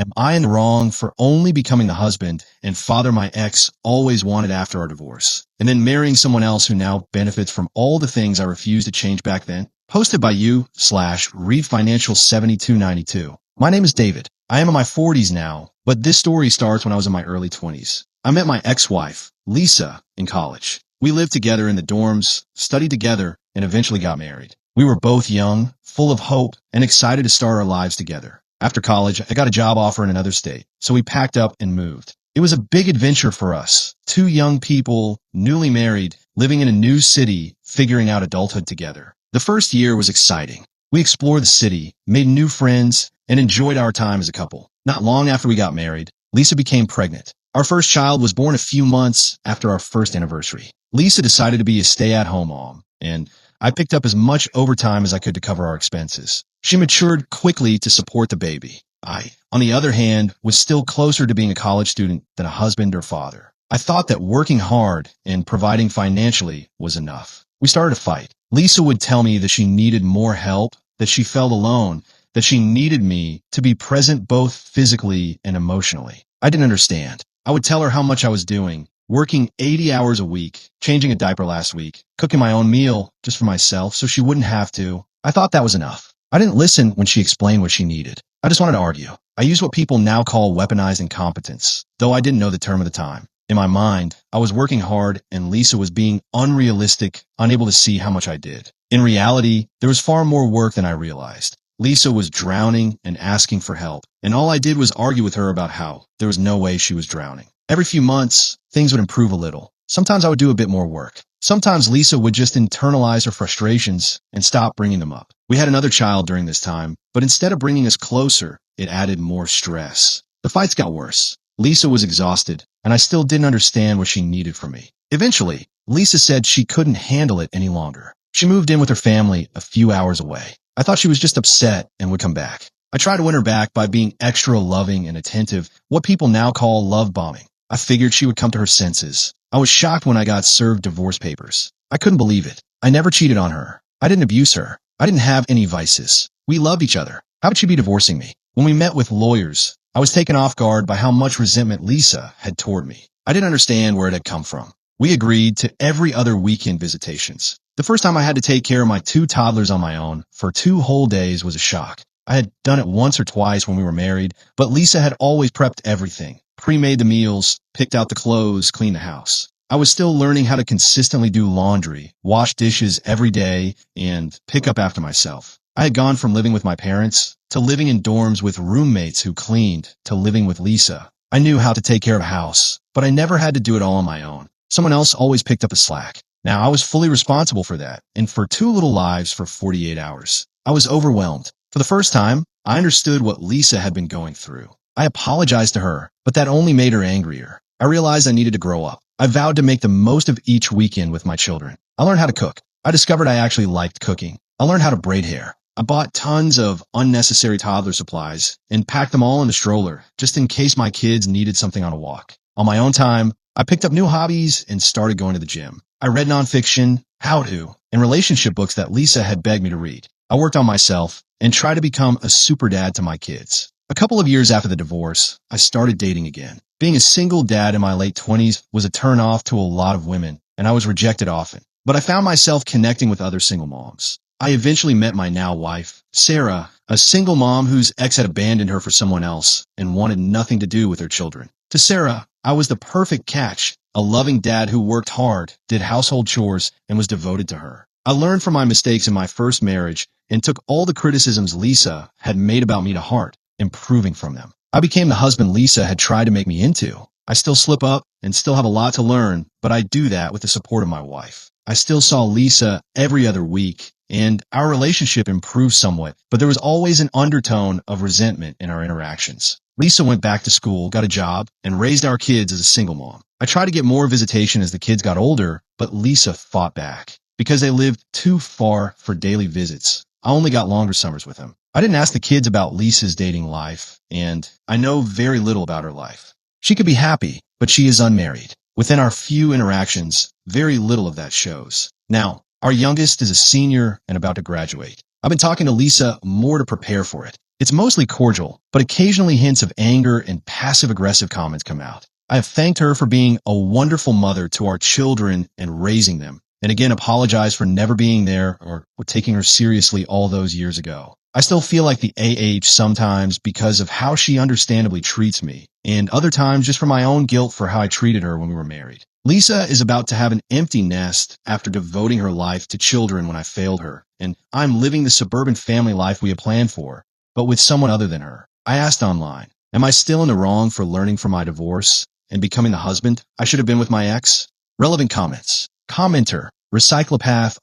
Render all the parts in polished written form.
Am I in the wrong for only becoming the husband and father my ex always wanted after our divorce, and then marrying someone else who now benefits from all the things I refused to change back then? Posted by you/ReadFinancial7292. My name is David. I am in my 40s now, but this story starts when I was in my early 20s. I met my ex-wife, Lisa, in college. We lived together in the dorms, studied together, and eventually got married. We were both young, full of hope, and excited to start our lives together. After college, I got a job offer in another state, so we packed up and moved. It was a big adventure for us. Two young people, newly married, living in a new city, figuring out adulthood together. The first year was exciting. We explored the city, made new friends, and enjoyed our time as a couple. Not long after we got married, Lisa became pregnant. Our first child was born a few months after our first anniversary. Lisa decided to be a stay-at-home mom, and I picked up as much overtime as I could to cover our expenses. She matured quickly to support the baby. I, on the other hand, was still closer to being a college student than a husband or father. I thought that working hard and providing financially was enough. We started a fight. Lisa would tell me that she needed more help, that she felt alone, that she needed me to be present both physically and emotionally. I didn't understand. I would tell her how much I was doing, working 80 hours a week, changing a diaper last week, cooking my own meal just for myself so she wouldn't have to. I thought that was enough. I didn't listen when she explained what she needed. I just wanted to argue. I used what people now call weaponized incompetence, though I didn't know the term at the time. In my mind, I was working hard and Lisa was being unrealistic, unable to see how much I did. In reality, there was far more work than I realized. Lisa was drowning and asking for help, and all I did was argue with her about how there was no way she was drowning. Every few months, things would improve a little. Sometimes I would do a bit more work. Sometimes Lisa would just internalize her frustrations and stop bringing them up. We had another child during this time, but instead of bringing us closer, it added more stress. The fights got worse. Lisa was exhausted, and I still didn't understand what she needed from me. Eventually, Lisa said she couldn't handle it any longer. She moved in with her family a few hours away. I thought she was just upset and would come back. I tried to win her back by being extra loving and attentive, what people now call love bombing. I figured she would come to her senses. I was shocked when I got served divorce papers. I couldn't believe it. I never cheated on her. I didn't abuse her. I didn't have any vices. We loved each other. How would she be divorcing me? When we met with lawyers, I was taken off guard by how much resentment Lisa had toward me. I didn't understand where it had come from. We agreed to every other weekend visitations. The first time I had to take care of my two toddlers on my own for 2 whole days was a shock. I had done it once or twice when we were married, but Lisa had always prepped everything. Pre-made the meals, picked out the clothes, cleaned the house. I was still learning how to consistently do laundry, wash dishes every day, and pick up after myself. I had gone from living with my parents to living in dorms with roommates who cleaned to living with Lisa. I knew how to take care of a house, but I never had to do it all on my own. Someone else always picked up the slack. Now I was fully responsible for that, and for 2 little lives for 48 hours. I was overwhelmed. For the first time, I understood what Lisa had been going through. I apologized to her, but that only made her angrier. I realized I needed to grow up. I vowed to make the most of each weekend with my children. I learned how to cook. I discovered I actually liked cooking. I learned how to braid hair. I bought tons of unnecessary toddler supplies and packed them all in the stroller, just in case my kids needed something on a walk. On my own time, I picked up new hobbies and started going to the gym. I read nonfiction, how-to, and relationship books that Lisa had begged me to read. I worked on myself and tried to become a super dad to my kids. A couple of years after the divorce, I started dating again. Being a single dad in my late 20s was a turn-off to a lot of women, and I was rejected often. But I found myself connecting with other single moms. I eventually met my now wife, Sarah, a single mom whose ex had abandoned her for someone else and wanted nothing to do with her children. To Sarah, I was the perfect catch, a loving dad who worked hard, did household chores, and was devoted to her. I learned from my mistakes in my first marriage and took all the criticisms Lisa had made about me to heart, improving from them. I became the husband Lisa had tried to make me into. I still slip up and still have a lot to learn, but I do that with the support of my wife. I still saw Lisa every other week, and our relationship improved somewhat, but there was always an undertone of resentment in our interactions. Lisa went back to school, got a job, and raised our kids as a single mom. I tried to get more visitation as the kids got older, but Lisa fought back. Because they lived too far for daily visits, I only got longer summers with them. I didn't ask the kids about Lisa's dating life, and I know very little about her life. She could be happy, but she is unmarried. Within our few interactions, very little of that shows. Now, our youngest is a senior and about to graduate. I've been talking to Lisa more to prepare for it. It's mostly cordial, but occasionally hints of anger and passive-aggressive comments come out. I have thanked her for being a wonderful mother to our children and raising them, and again apologized for never being there or taking her seriously all those years ago. I still feel like the sometimes because of how she understandably treats me, and other times just for my own guilt for how I treated her when we were married. Lisa is about to have an empty nest after devoting her life to children when I failed her, and I'm living the suburban family life we had planned for, but with someone other than her. I asked online, am I still in the wrong for learning from my divorce and becoming the husband I should have been with my ex? Relevant comments. Commenter, recyclopath_.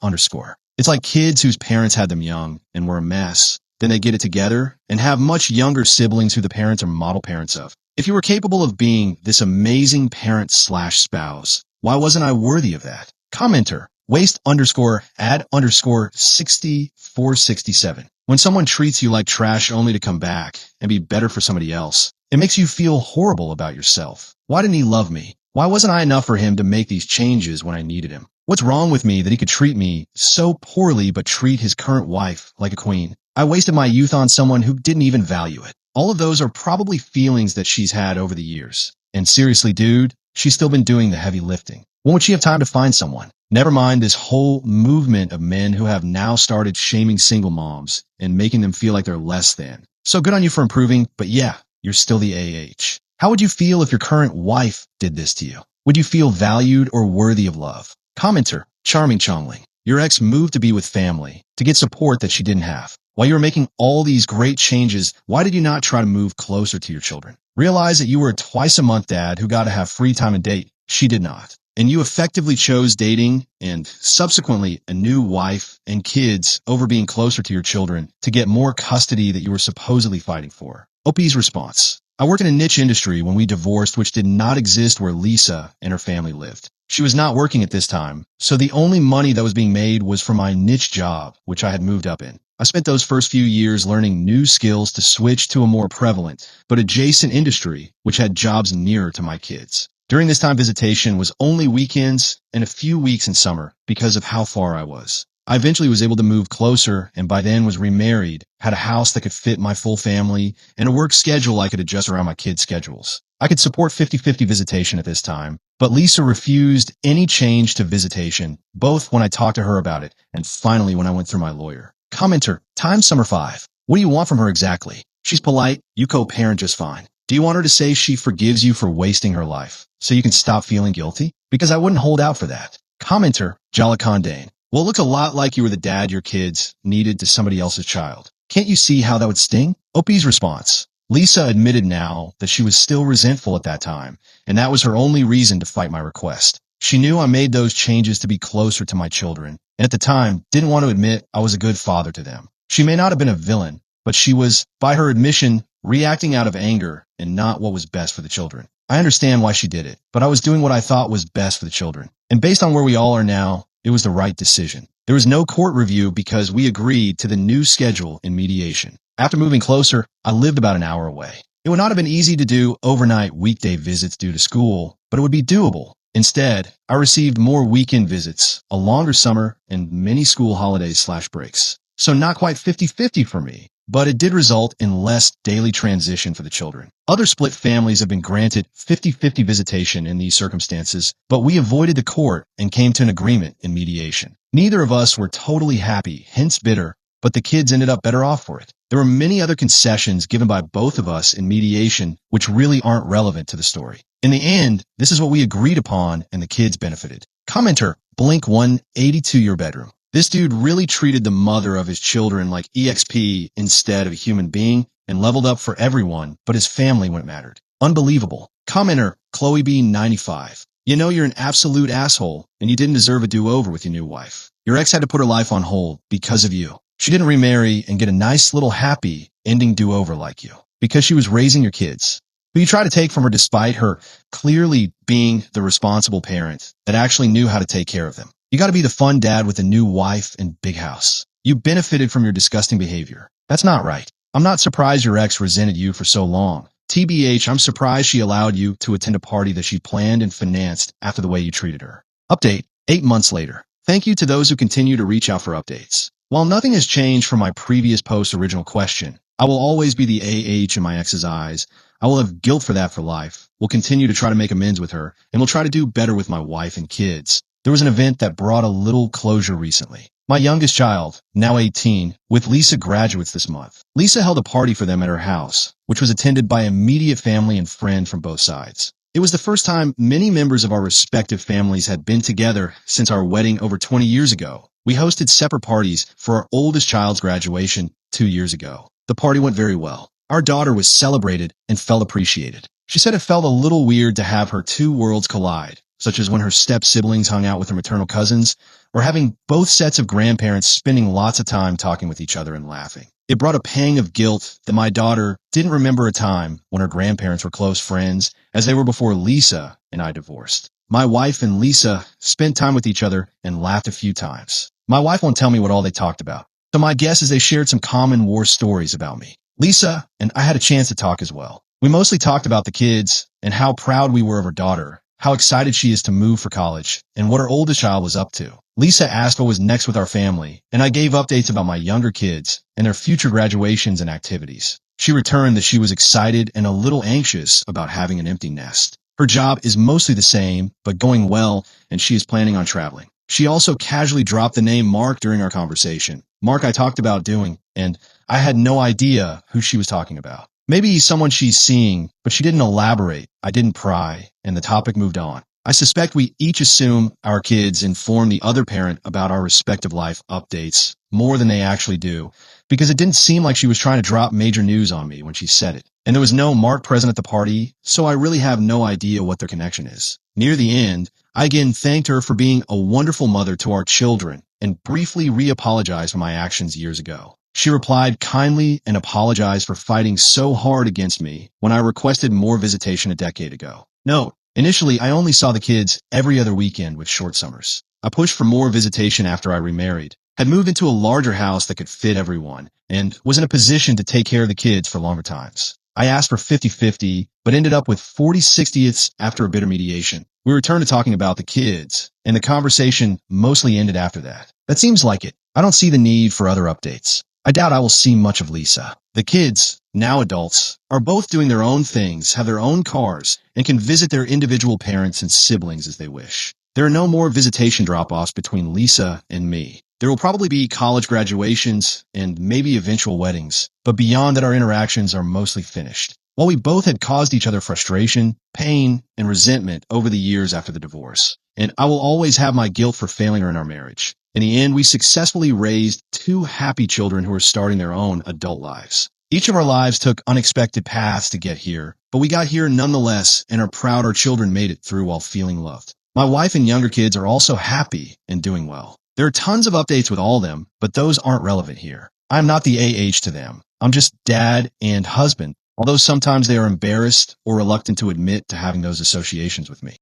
It's like kids whose parents had them young and were a mess. Then they get it together and have much younger siblings who the parents are model parents of. If you were capable of being this amazing parent/spouse, why wasn't I worthy of that? Commenter, waste_add_6467. When someone treats you like trash only to come back and be better for somebody else, it makes you feel horrible about yourself. Why didn't he love me? Why wasn't I enough for him to make these changes when I needed him? What's wrong with me that he could treat me so poorly but treat his current wife like a queen? I wasted my youth on someone who didn't even value it. All of those are probably feelings that she's had over the years. And seriously, dude, she's still been doing the heavy lifting. When would she have time to find someone? Never mind this whole movement of men who have now started shaming single moms and making them feel like they're less than. So good on you for improving, but yeah, you're still the How would you feel if your current wife did this to you? Would you feel valued or worthy of love? Commenter, charming Chongling. Your ex moved to be with family, to get support that she didn't have. While you were making all these great changes, why did you not try to move closer to your children? Realize that you were a twice-a-month dad who got to have free time and date. She did not. And you effectively chose dating and subsequently a new wife and kids over being closer to your children to get more custody that you were supposedly fighting for. OP's response. I worked in a niche industry when we divorced which did not exist where Lisa and her family lived. She was not working at this time, so the only money that was being made was from my niche job, which I had moved up in. I spent those first few years learning new skills to switch to a more prevalent, but adjacent industry, which had jobs nearer to my kids. During this time, visitation was only weekends and a few weeks in summer because of how far I was. I eventually was able to move closer and by then was remarried, had a house that could fit my full family, and a work schedule I could adjust around my kids' schedules. I could support 50-50 visitation at this time, but Lisa refused any change to visitation, both when I talked to her about it and finally when I went through my lawyer. Commenter, time summer 5. What do you want from her exactly? She's polite, you co-parent just fine. Do you want her to say she forgives you for wasting her life so you can stop feeling guilty? Because I wouldn't hold out for that. Commenter, Jalakandane. Well, it looks a lot like you were the dad your kids needed to somebody else's child. Can't you see how that would sting? OP's response. Lisa admitted now that she was still resentful at that time, and that was her only reason to fight my request. She knew I made those changes to be closer to my children, and at the time didn't want to admit I was a good father to them. She may not have been a villain, but she was, by her admission, reacting out of anger and not what was best for the children. I understand why she did it, but I was doing what I thought was best for the children. And based on where we all are now, it was the right decision. There was no court review because we agreed to the new schedule in mediation. After moving closer, I lived about an hour away. It would not have been easy to do overnight weekday visits due to school, but it would be doable. Instead, I received more weekend visits, a longer summer, and many school holidays/breaks. So not quite 50-50 for me, but it did result in less daily transition for the children. Other split families have been granted 50-50 visitation in these circumstances, but we avoided the court and came to an agreement in mediation. Neither of us were totally happy, hence bitter, but the kids ended up better off for it. There were many other concessions given by both of us in mediation which really aren't relevant to the story. In the end, this is what we agreed upon and the kids benefited. Commenter, Blink182 your bedroom. This dude really treated the mother of his children like EXP instead of a human being and leveled up for everyone but his family when it mattered. Unbelievable. Commenter, ChloeB95. You know you're an absolute asshole and you didn't deserve a do-over with your new wife. Your ex had to put her life on hold because of you. She didn't remarry and get a nice little happy ending do-over like you because she was raising your kids, who you try to take from her despite her clearly being the responsible parent that actually knew how to take care of them. You got to be the fun dad with a new wife and big house. You benefited from your disgusting behavior. That's not right. I'm not surprised your ex resented you for so long. TBH, I'm surprised she allowed you to attend a party that she planned and financed after the way you treated her. Update, 8 months later. Thank you to those who continue to reach out for updates. While nothing has changed from my previous post's original question, I will always be the AH in my ex's eyes. I will have guilt for that for life. We'll continue to try to make amends with her, and we'll try to do better with my wife and kids. There was an event that brought a little closure recently. My youngest child, now 18, with Lisa graduates this month. Lisa held a party for them at her house, which was attended by immediate family and friend from both sides. It was the first time many members of our respective families had been together since our wedding over 20 years ago. We hosted separate parties for our oldest child's graduation 2 years ago. The party went very well. Our daughter was celebrated and felt appreciated. She said it felt a little weird to have her two worlds collide, such as when her step-siblings hung out with her maternal cousins, or having both sets of grandparents spending lots of time talking with each other and laughing. It brought a pang of guilt that my daughter didn't remember a time when her grandparents were close friends, as they were before Lisa and I divorced. My wife and Lisa spent time with each other and laughed a few times. My wife won't tell me what all they talked about, so my guess is they shared some common war stories about me. Lisa and I had a chance to talk as well. We mostly talked about the kids and how proud we were of her daughter, how excited she is to move for college, and what her oldest child was up to. Lisa asked what was next with our family, and I gave updates about my younger kids and their future graduations and activities. She returned that she was excited and a little anxious about having an empty nest. Her job is mostly the same, but going well, and she is planning on traveling. She also casually dropped the name Mark during our conversation. Mark I talked about doing, and I had no idea who she was talking about. Maybe he's someone she's seeing, but she didn't elaborate. I didn't pry, and the topic moved on. I suspect we each assume our kids inform the other parent about our respective life updates more than they actually do, because it didn't seem like she was trying to drop major news on me when she said it. And there was no Mark present at the party, so I really have no idea what their connection is. Near the end, I again thanked her for being a wonderful mother to our children and briefly re-apologized for my actions years ago. She replied kindly and apologized for fighting so hard against me when I requested more visitation a decade ago. Note, initially I only saw the kids every other weekend with short summers. I pushed for more visitation after I remarried, had moved into a larger house that could fit everyone, and was in a position to take care of the kids for longer times. I asked for 50-50, but ended up with 40/60ths after a bitter mediation. We returned to talking about the kids, and the conversation mostly ended after that. That seems like it. I don't see the need for other updates. I doubt I will see much of Lisa. The kids, now adults, are both doing their own things, have their own cars, and can visit their individual parents and siblings as they wish. There are no more visitation drop-offs between Lisa and me. There will probably be college graduations and maybe eventual weddings, but beyond that our interactions are mostly finished. While we both had caused each other frustration, pain, and resentment over the years after the divorce, and I will always have my guilt for failing her in our marriage. In the end, we successfully raised two happy children who are starting their own adult lives. Each of our lives took unexpected paths to get here, but we got here nonetheless and are proud our children made it through while feeling loved. My wife and younger kids are also happy and doing well. There are tons of updates with all of them, but those aren't relevant here. I'm not the AH to them. I'm just dad and husband, although sometimes they are embarrassed or reluctant to admit to having those associations with me.